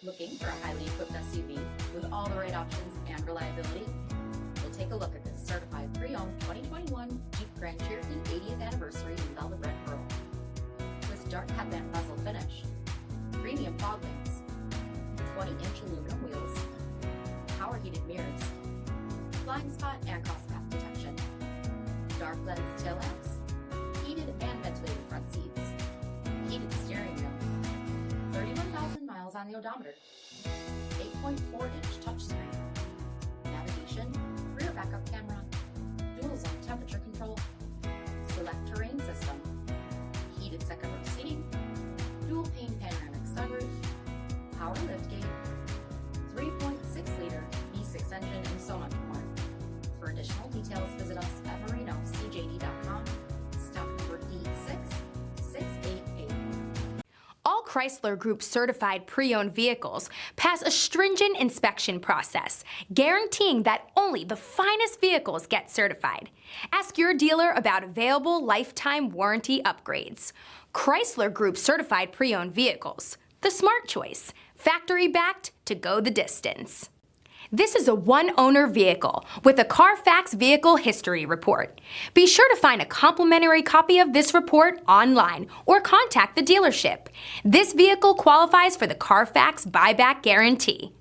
Looking for a highly equipped SUV with all the right options and reliability? We'll take a look at this certified pre-owned 2021 Jeep Grand Cherokee 80th anniversary in velvet red pearl. With dark headlamp bezel finish, premium fog lamps, 20-inch aluminum wheels, power heated mirrors, blind spot and crosspath detection, dark lens tail lamps, heated and ventilated front seats, heated steering wheel, 31,000 miles on the odometer, 8.4-inch touchscreen, navigation, rear backup camera, dual zone temperature control, select terrain system, heated second row seating, dual pane panoramic sunroof, power liftgate, 3.6-liter V6 engine, and so much more. For additional details, visit us at MarinoCJD.com, stock number D6688. All Chrysler Group certified pre-owned vehicles pass a stringent inspection process, guaranteeing that only the finest vehicles get certified. Ask your dealer about available lifetime warranty upgrades. Chrysler Group certified pre-owned vehicles, the smart choice, factory backed to go the distance. This is a one-owner vehicle with a CARFAX vehicle history report. Be sure to find a complimentary copy of this report online or contact the dealership. This vehicle qualifies for the CARFAX buyback guarantee.